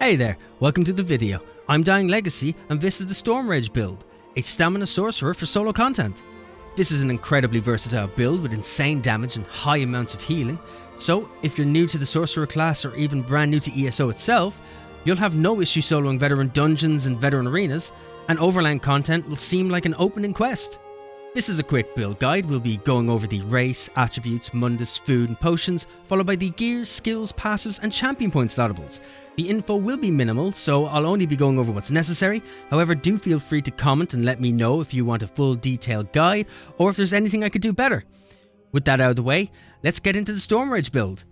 Hey there, welcome to the video. I'm Dying Legacy and this is the Storm Rage build, a stamina sorcerer for solo content. This is an incredibly versatile build with insane damage and high amounts of healing, so if you're new to the sorcerer class or even brand new to ESO itself, you'll have no issue soloing veteran dungeons and veteran arenas, and overland content will seem like an opening quest. This is a quick build guide. We'll be going over the race, attributes, mundus, food and potions, followed by the gears, skills, passives and champion point installables. The info will be minimal, so I'll only be going over what's necessary. However, do feel free to comment and let me know if you want a full detailed guide or if there's anything I could do better. With that out of the way, let's get into the Storm Rage build.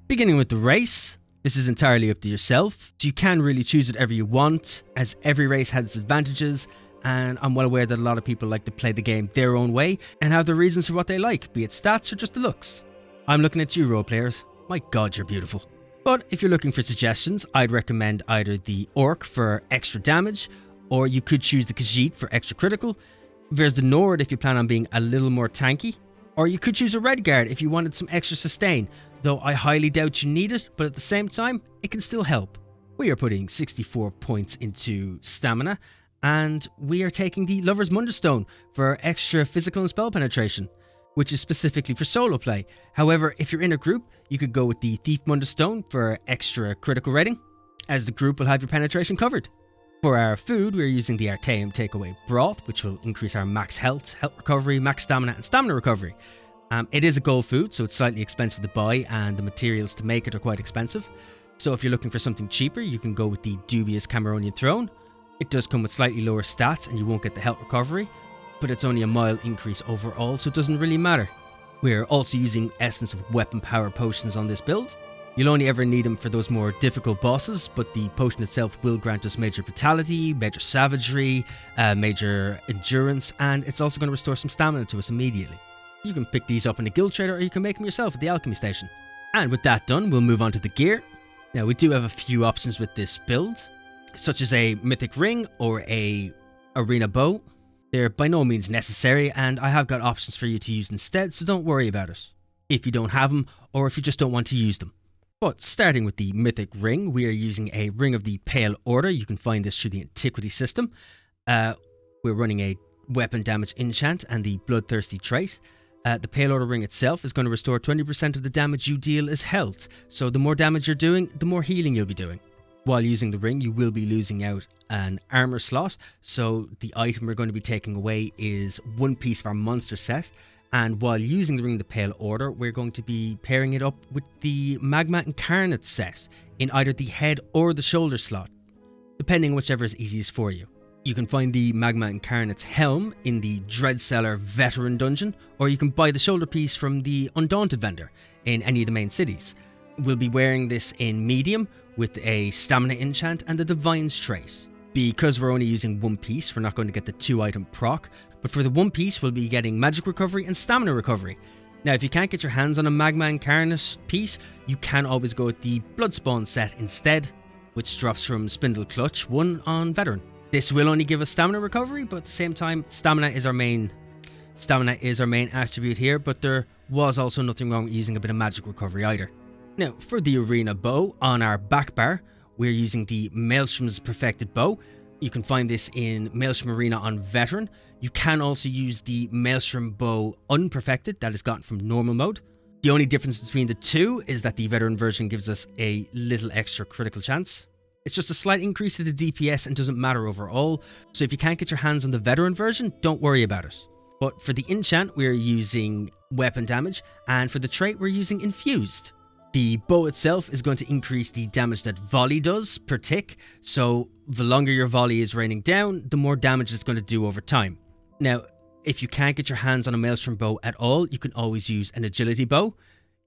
Beginning with the race, this is entirely up to yourself, so you can really choose whatever you want, as every race has its advantages, and I'm well aware that a lot of people like to play the game their own way and have their reasons for what they like, be it stats or just the looks. I'm looking at you, role players. My god, you're beautiful. But if you're looking for suggestions, I'd recommend either the Orc for extra damage, or you could choose the Khajiit for extra critical. There's the Nord if you plan on being a little more tanky, or you could choose a Redguard if you wanted some extra sustain, though I highly doubt you need it, but at the same time, it can still help. We are putting 64 points into stamina, and we are taking the Lover's Mundus Stone for extra physical and spell penetration, which is specifically for solo play. However, if you're in a group, you could go with the Thief Mundus Stone for extra critical rating, as the group will have your penetration covered. For our food, we're using the Artaeum Takeaway Broth, which will increase our max health recovery, max stamina and stamina recovery. It is a gold food, so it's slightly expensive to buy and the materials to make it are quite expensive. So if you're looking for something cheaper, you can go with the Dubious Cameronian Throne. It does come with slightly lower stats and you won't get the health recovery, but it's only a mild increase overall, so it doesn't really matter. We're also using Essence of Weapon Power potions on this build. You'll only ever need them for those more difficult bosses, but the potion itself will grant us major vitality, major savagery, major endurance, and it's also going to restore some stamina to us immediately. You can pick these up in a guild trader or you can make them yourself at the alchemy station. And with that done, we'll move on to the gear. Now we do have a few options with this build, such as a Mythic Ring or a Arena Bow. They're by no means necessary and I have got options for you to use instead, so don't worry about it if you don't have them or if you just don't want to use them. But starting with the Mythic Ring, we are using a Ring of the Pale Order. You can find this through the Antiquity system. We're running a Weapon Damage Enchant and the Bloodthirsty trait. The Pale Order Ring itself is going to restore 20% of the damage you deal as health, so the more damage you're doing, the more healing you'll be doing. While using the ring, you will be losing out an armor slot, so the item we're going to be taking away is one piece of our monster set, and while using the Ring of the Pale Order, we're going to be pairing it up with the Magma Incarnate set in either the head or the shoulder slot, depending whichever is easiest for you. You can find the Magma Incarnate's helm in the Dreadcellar Veteran Dungeon, or you can buy the shoulder piece from the Undaunted vendor in any of the main cities. We'll be wearing this in medium with a stamina enchant and the Divine's trait. Because we're only using one piece, we're not going to get the 2-item proc, but for the one piece we'll be getting magic recovery and stamina recovery. Now if you can't get your hands on a Magma Incarnate piece, you can always go with the Bloodspawn set instead, which drops from Spindle Clutch 1 on Veteran. This will only give us stamina recovery, but at the same time, stamina is our main attribute here, but there was also nothing wrong with using a bit of magic recovery either. Now, for the Arena Bow, on our back bar, we're using the Maelstrom's Perfected Bow. You can find this in Maelstrom Arena on Veteran. You can also use the Maelstrom Bow Unperfected, that is gotten from normal mode. The only difference between the two is that the Veteran version gives us a little extra critical chance. It's just a slight increase to the DPS and doesn't matter overall, so if you can't get your hands on the Veteran version, don't worry about it. But for the enchant, we're using Weapon Damage, and for the trait, we're using Infused. The bow itself is going to increase the damage that volley does per tick, so the longer your volley is raining down, the more damage it's going to do over time. Now, if you can't get your hands on a Maelstrom bow at all, you can always use an agility bow.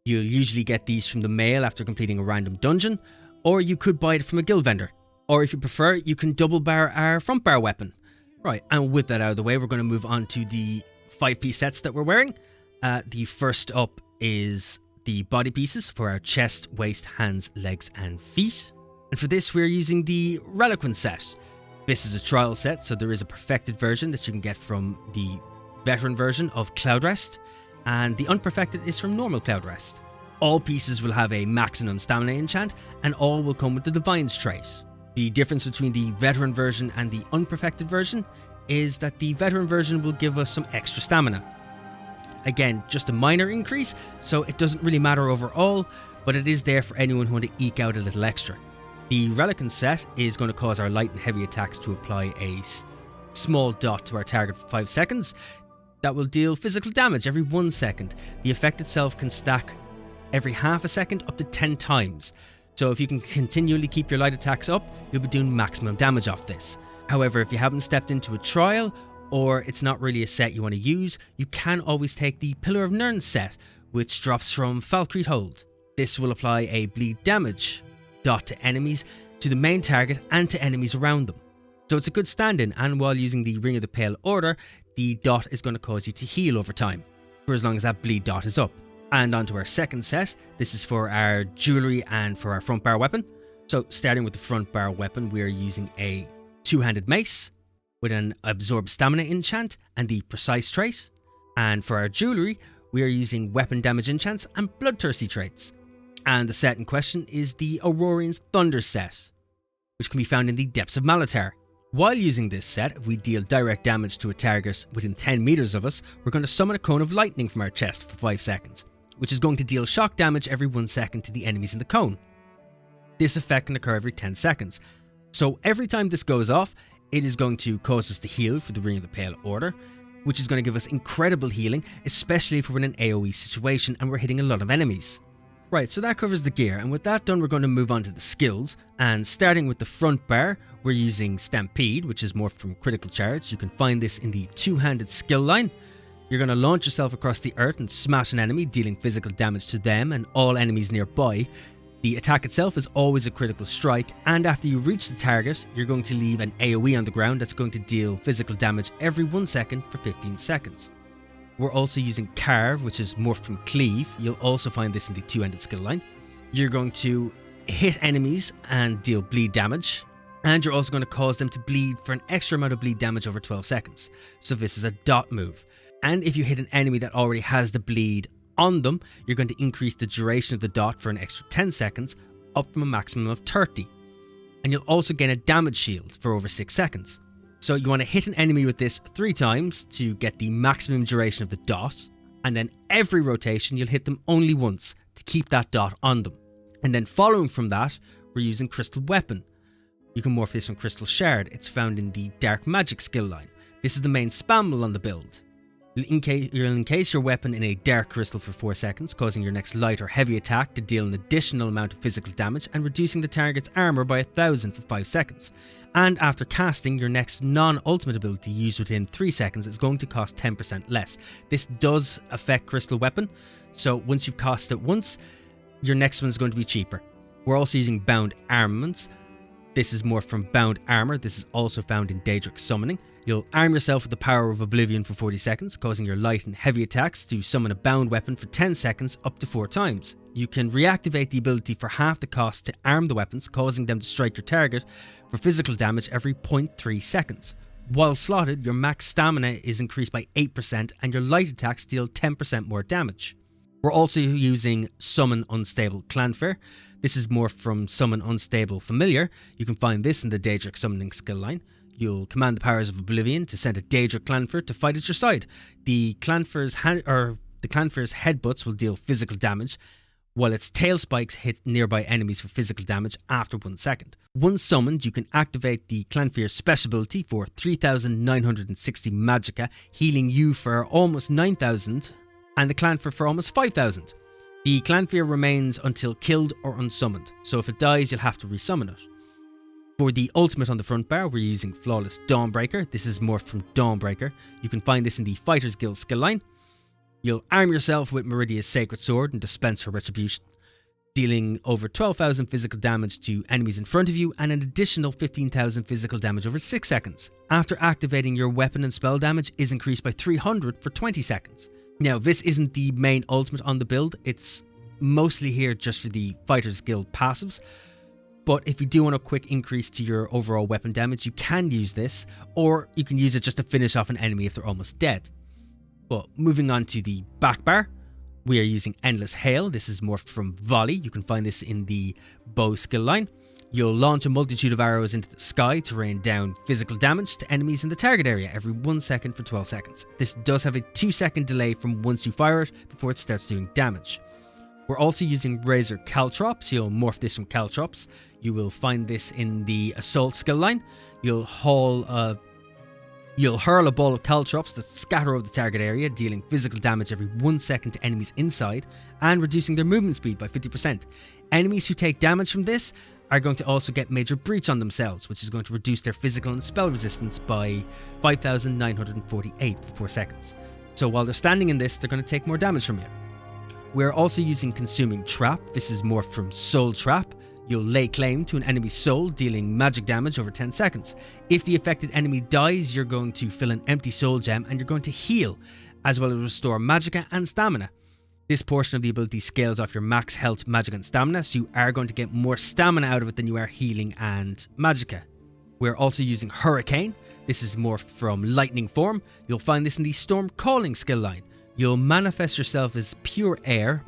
You'll usually get these from the mail after completing a random dungeon, or you could buy it from a guild vendor. Or if you prefer, you can double bar our front bar weapon. Right, and with that out of the way, we're going to move on to the 5-piece sets that we're wearing. The first up is the body pieces for our chest, waist, hands, legs and feet. And for this we're using the Reliquant set. This is a trial set, so there is a perfected version that you can get from the veteran version of Cloud Rest, and the unperfected is from normal Cloud Rest. All pieces will have a maximum stamina enchant, and all will come with the Divine's trait. The difference between the veteran version and the unperfected version is that the veteran version will give us some extra stamina. Again, just a minor increase, so it doesn't really matter overall, but it is there for anyone who wants to eke out a little extra. The Reliquant set is going to cause our light and heavy attacks to apply a small dot to our target for 5 seconds. That will deal physical damage every 1 second. The effect itself can stack every half a second up to 10 times. So if you can continually keep your light attacks up, you'll be doing maximum damage off this. However, if you haven't stepped into a trial, or it's not really a set you want to use, you can always take the Pillar of Nirn set, which drops from Falkreath Hold. This will apply a bleed damage dot to enemies, to the main target, and to enemies around them. So it's a good stand-in, and while using the Ring of the Pale Order, the dot is going to cause you to heal over time, for as long as that bleed dot is up. And onto our second set. This is for our jewellery and for our front bar weapon. So starting with the front bar weapon, we are using a two-handed mace with an absorb stamina enchant and the precise trait. And for our jewellery, we are using weapon damage enchants and bloodthirsty traits. And the set in question is the Aurorian's Thunder set, which can be found in the Depths of Malatar. While using this set, if we deal direct damage to a target within 10 meters of us, we're going to summon a cone of lightning from our chest for 5 seconds, which is going to deal shock damage every 1 second to the enemies in the cone. This effect can occur every 10 seconds. So every time this goes off, it is going to cause us to heal for the Ring of the Pale Order, which is going to give us incredible healing, especially if we're in an AoE situation and we're hitting a lot of enemies. Right, so that covers the gear, and with that done, we're going to move on to the skills. And starting with the front bar, we're using Stampede, which is morphed from Critical Charge. You can find this in the two-handed skill line. You're going to launch yourself across the earth and smash an enemy, dealing physical damage to them and all enemies nearby. The attack itself is always a critical strike, and after you reach the target, you're going to leave an AoE on the ground that's going to deal physical damage every 1 second for 15 seconds. We're also using Carve, which is morphed from Cleave. You'll also find this in the two-handed skill line. You're going to hit enemies and deal bleed damage, and you're also going to cause them to bleed for an extra amount of bleed damage over 12 seconds. So this is a dot move. And if you hit an enemy that already has the bleed on them, you're going to increase the duration of the dot for an extra 10 seconds, up from a maximum of 30. And you'll also gain a damage shield for over 6 seconds. So you want to hit an enemy with this 3 times to get the maximum duration of the dot, and then every rotation you'll hit them only once to keep that dot on them. And then following from that, we're using Crystal Weapon. You can morph this from Crystal Shard. It's found in the Dark Magic skill line. This is the main spammable on the build. You'll encase your weapon in a dark crystal for 4 seconds, causing your next light or heavy attack to deal an additional amount of physical damage and reducing the target's armor by 1000 for 5 seconds. And after casting, your next non-ultimate ability used within 3 seconds is going to cost 10% less. This does affect Crystal Weapon, so once you've cast it once, your next one is going to be cheaper. We're also using Bound Armaments. This is more from Bound Armor. This is also found in Daedric Summoning. You'll arm yourself with the power of Oblivion for 40 seconds, causing your light and heavy attacks to summon a bound weapon for 10 seconds up to 4 times. You can reactivate the ability for half the cost to arm the weapons, causing them to strike your target for physical damage every 0.3 seconds. While slotted, your max stamina is increased by 8% and your light attacks deal 10% more damage. We're also using Summon Unstable Clanfair. This is morphed from Summon Unstable Familiar. You can find this in the Daedric Summoning skill line. You'll command the powers of Oblivion to send a Daedric Clanfair to fight at your side. The Clanfair's headbutts will deal physical damage, while its tail spikes hit nearby enemies for physical damage after 1 second. Once summoned, you can activate the Clanfair's special ability for 3,960 magicka, healing you for almost 9,000, and the Clanfair for almost 5,000. The Clanfair remains until killed or unsummoned, so if it dies, you'll have to resummon it. For the ultimate on the front bar, we're using Flawless Dawnbreaker. This is morphed from Dawnbreaker. You can find this in the Fighters Guild skill line. You'll arm yourself with Meridia's Sacred Sword and dispense her retribution, dealing over 12,000 physical damage to enemies in front of you and an additional 15,000 physical damage over 6 seconds. After activating, your weapon and spell damage is increased by 300 for 20 seconds. Now, this isn't the main ultimate on the build. It's mostly here just for the Fighters Guild passives. But if you do want a quick increase to your overall weapon damage, you can use this, or you can use it just to finish off an enemy if they're almost dead. But moving on to the back bar, We are using Endless Hail. This is morphed from Volley. You can find this in the bow skill line. You'll launch a multitude of arrows into the sky to rain down physical damage to enemies in the target area every 1 second for 12 seconds. This does have a 2-second delay from once you fire it before it starts doing damage. We're also using Razor Caltrops. You'll morph this from Caltrops. You will find this in the Assault skill line. You'll hurl a ball of Caltrops that scatter over the target area, dealing physical damage every 1 second to enemies inside and reducing their movement speed by 50%. Enemies who take damage from this are going to also get Major Breach on themselves, which is going to reduce their physical and spell resistance by 5,948 for 4 seconds. So while they're standing in this, they're going to take more damage from you. We're also using Consuming Trap. This is morphed from Soul Trap. You'll lay claim to an enemy's soul, dealing magic damage over 10 seconds. If the affected enemy dies, you're going to fill an empty soul gem and you're going to heal, as well as restore magicka and stamina. This portion of the ability scales off your max health, magicka and stamina, so you are going to get more stamina out of it than you are healing and magicka. We're also using Hurricane. This is morphed from Lightning form. You'll find this in the Storm Calling skill line. You'll manifest yourself as pure air,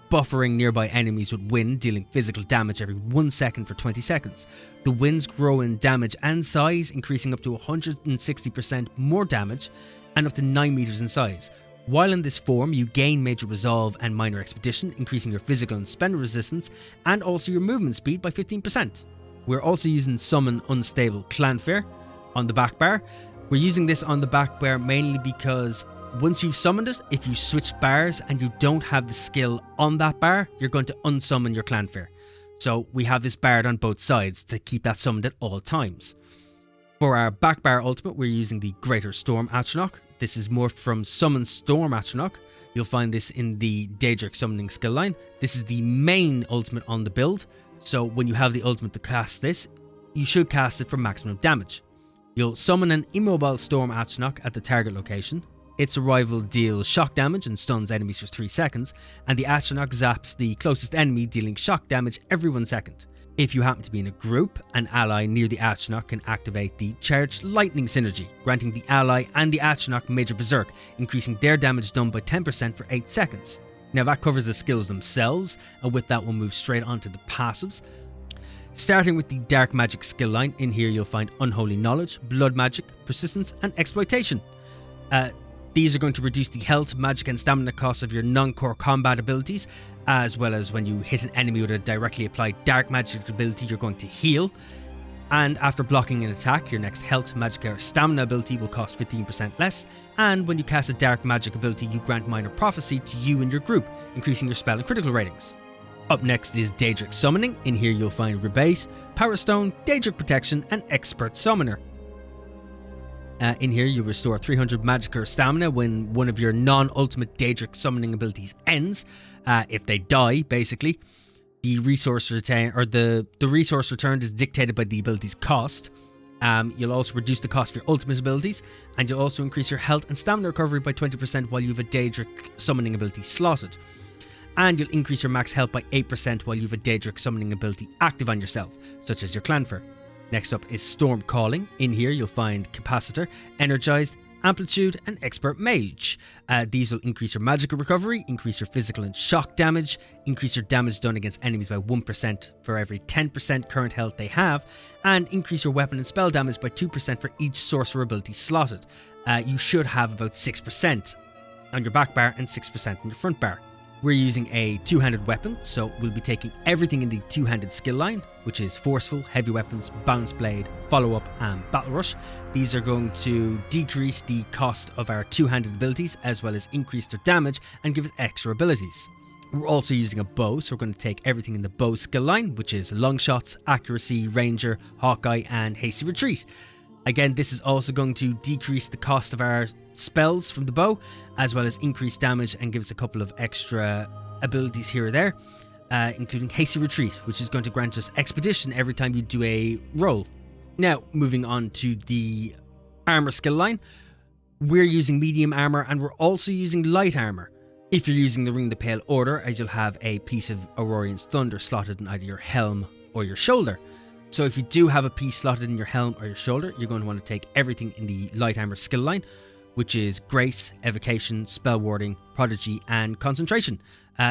buffering nearby enemies with wind, dealing physical damage every 1 second for 20 seconds. The winds grow in damage and size, increasing up to 160% more damage and up to 9 meters in size. While in this form, you gain Major Resolve and Minor Expedition, increasing your physical and spell resistance and also your movement speed by 15%. We're also using Summon Unstable Clanfare on the back bar. We're using this on the back bar mainly because once you've summoned it, if you switch bars and you don't have the skill on that bar, you're going to unsummon your Clanfare. So we have this barred on both sides to keep that summoned at all times. For our back bar ultimate, we're using the Greater Storm Atronach. This is morphed from Summon Storm Atronach. You'll find this in the Daedric Summoning skill line. This is the main ultimate on the build, so when you have the ultimate to cast this, you should cast it for maximum damage. You'll summon an immobile Storm Atronach at the target location. Its arrival deals shock damage and stuns enemies for 3 seconds, and the Atronach zaps the closest enemy, dealing shock damage every 1 second. If you happen to be in a group, an ally near the Atronach can activate the Charged Lightning synergy, granting the ally and the Atronach Major Berserk, increasing their damage done by 10% for 8 seconds. Now that covers the skills themselves, and with that we'll move straight on to the passives. Starting with the Dark Magic skill line, in here you'll find Unholy Knowledge, Blood Magic, Persistence and Exploitation. These are going to reduce the health, magic and stamina costs of your non-core combat abilities, as well as when you hit an enemy with a directly applied dark magic ability, you're going to heal. And after blocking an attack, your next health, magic or stamina ability will cost 15% less, and when you cast a dark magic ability, you grant minor prophecy to you and your group, increasing your spell and critical ratings. Up next is Daedric Summoning. In here you'll find Rebate, Power Stone, Daedric Protection and Expert Summoner. In here you'll restore 300 magic or stamina when one of your non-ultimate Daedric summoning abilities ends. If they die, basically. The resource return, or the resource returned is dictated by the ability's cost. You'll also reduce the cost for your ultimate abilities, and you'll also increase your health and stamina recovery by 20% while you have a Daedric summoning ability slotted. And you'll increase your max health by 8% while you have a Daedric summoning ability active on yourself, such as your Clanfare. Next up is Storm Calling. In here you'll find Capacitor, Energized, Amplitude and Expert Mage. These will increase your magical recovery, increase your physical and shock damage, increase your damage done against enemies by 1% for every 10% current health they have, and increase your weapon and spell damage by 2% for each sorcerer ability slotted. You should have about 6% on your back bar and 6% on your front bar. We're using a two-handed weapon, so we'll be taking everything in the two-handed skill line, which is Forceful, Heavy Weapons, Balance Blade, Follow-Up and Battle Rush. These are going to decrease the cost of our two-handed abilities, as well as increase their damage and give us extra abilities. We're also using a bow, so we're going to take everything in the bow skill line, which is Long Shots, Accuracy, Ranger, Hawkeye and Hasty Retreat. Again, this is also going to decrease the cost of our spells from the bow, as well as increase damage and give us a couple of extra abilities here or there, including Hasty Retreat, which is going to grant us Expedition every time you do a roll. Now, moving on to the armor skill line, we're using medium armor and we're also using light armor. If you're using the Ring of the Pale Order, as you'll have a piece of Aurorian's Thunder slotted in either your helm or your shoulder. So if you do have a piece slotted in your helm or your shoulder, you're going to want to take everything in the light armor skill line. which is Grace, Evocation, Spell Warding, Prodigy, and Concentration.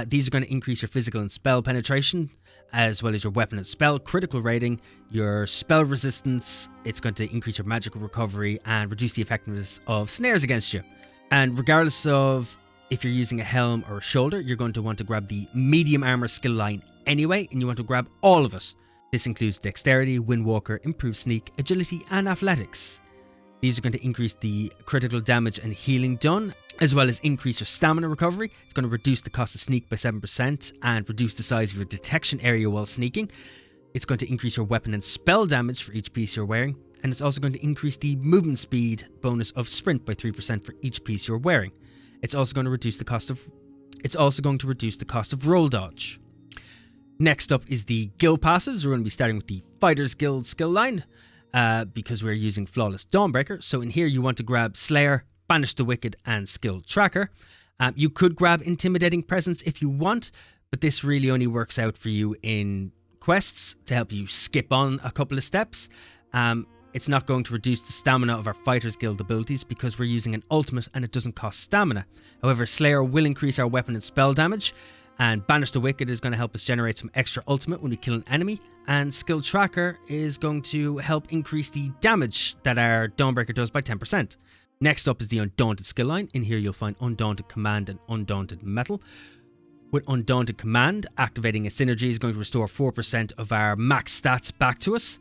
These are going to increase your physical and spell penetration, as well as your weapon and spell critical rating, your spell resistance. It's going to increase your magical recovery and reduce the effectiveness of snares against you. And regardless of if you're using a helm or a shoulder, you're going to want to grab the medium armor skill line anyway, and you want to grab all of it. This includes Dexterity, Windwalker, Improved Sneak, Agility, and Athletics. These are going to increase the critical damage and healing done, as well as increase your stamina recovery. It's going to reduce the cost of sneak by 7% and reduce the size of your detection area while sneaking. It's going to increase your weapon and spell damage for each piece you're wearing, and it's also going to increase the movement speed bonus of sprint by 3% for each piece you're wearing. It's also going to reduce the cost of roll dodge. Next up is the guild passives. We're going to be starting with the Fighters Guild skill line, because we're using Flawless Dawnbreaker. So in here you want to grab Slayer, Banish the Wicked, and Skill Tracker. You could grab Intimidating Presence if you want, but this really only works out for you in quests to help you skip on a couple of steps. It's not going to reduce the stamina of our Fighters Guild abilities because we're using an ultimate and it doesn't cost stamina. However, Slayer will increase our weapon and spell damage, and Banish the Wicked is going to help us generate some extra ultimate when we kill an enemy, and Skill Tracker is going to help increase the damage that our Dawnbreaker does by 10%. Next up is the Undaunted skill line. In here you'll find Undaunted Command and Undaunted Metal. With Undaunted Command, activating a synergy is going to restore 4% of our max stats back to us.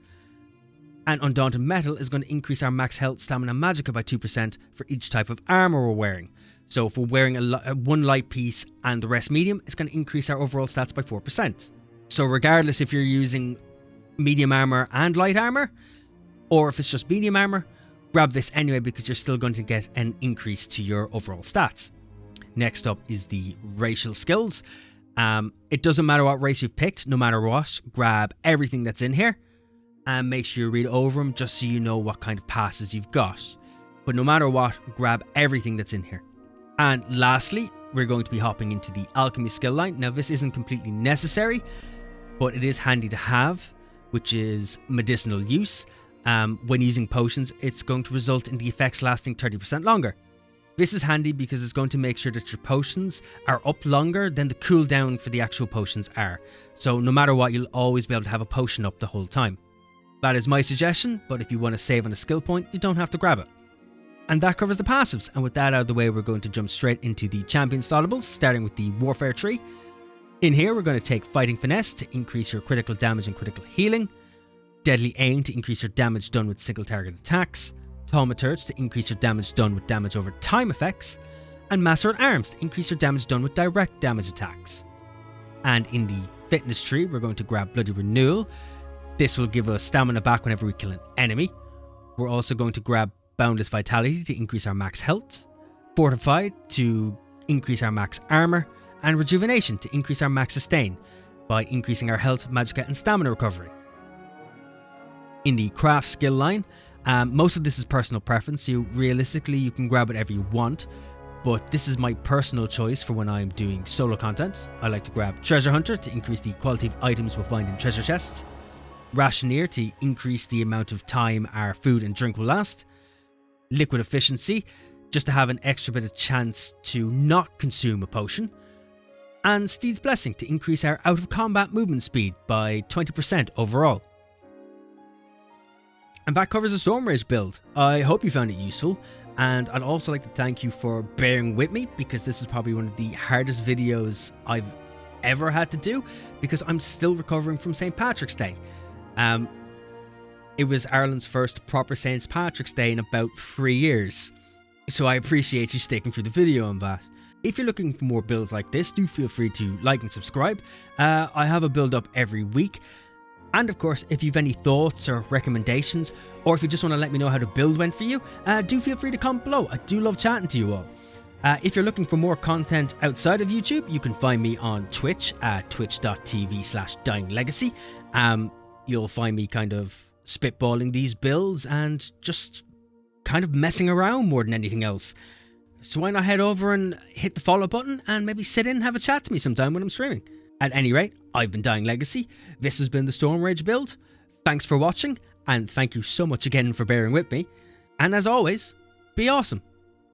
And Undaunted Metal is going to increase our max health, stamina, and magicka by 2% for each type of armor we're wearing. So if we're wearing one light piece and the rest medium, it's going to increase our overall stats by 4%. So regardless if you're using medium armor and light armor, or if it's just medium armor, grab this anyway because you're still going to get an increase to your overall stats. Next up is the racial skills. It doesn't matter what race you've picked, no matter what, grab everything that's in here and make sure you read over them just so you know what kind of passes you've got. But no matter what, grab everything that's in here. And lastly, we're going to be hopping into the Alchemy skill line. Now this isn't completely necessary, but it is handy to have, which is medicinal use. When using potions, it's going to result in the effects lasting 30% longer. This is handy because it's going to make sure that your potions are up longer than the cooldown for the actual potions are. So no matter what, you'll always be able to have a potion up the whole time. That is my suggestion, but if you want to save on a skill point, you don't have to grab it. And that covers the passives, and with that out of the way, we're going to jump straight into the champion installables, starting with the Warfare tree. In here, we're going to take Fighting Finesse to increase your critical damage and critical healing, Deadly Aim to increase your damage done with single target attacks, Thaumaturge to increase your damage done with damage over time effects, and Master at Arms to increase your damage done with direct damage attacks. And in the Fitness tree, we're going to grab Bloody Renewal. This will give us stamina back whenever we kill an enemy. We're also going to grab Boundless Vitality to increase our max health, Fortified to increase our max armor, and Rejuvenation to increase our max sustain by increasing our health, magicka, and stamina recovery. In the Craft skill line, most of this is personal preference, so realistically you can grab whatever you want, but this is my personal choice for when I'm doing solo content. I like to grab Treasure Hunter to increase the quality of items we'll find in treasure chests, Rationeer to increase the amount of time our food and drink will last, Liquid Efficiency just to have an extra bit of chance to not consume a potion, and Steed's Blessing to increase our out of combat movement speed by 20% overall. And that covers the Stormrage build. I hope you found it useful, and I'd also like to thank you for bearing with me because this is probably one of the hardest videos I've ever had to do because I'm still recovering from St. Patrick's Day. It was Ireland's first proper St. Patrick's Day in about 3 years, so I appreciate you sticking through the video on that. If you're looking for more builds like this, do feel free to like and subscribe. I have a build up every week. And of course, if you've any thoughts or recommendations, or if you just want to let me know how the build went for you, do feel free to comment below. I do love chatting to you all. If you're looking for more content outside of YouTube, you can find me on Twitch at twitch.tv/dyinglegacy. You'll find me kind of spitballing these builds and just kind of messing around more than anything else. So why not head over and hit the follow button and maybe sit in and have a chat to me sometime when I'm streaming. At any rate, I've been Dying Legacy. This has been the Stormrage build. Thanks for watching, and thank you so much again for bearing with me. And as always, be awesome.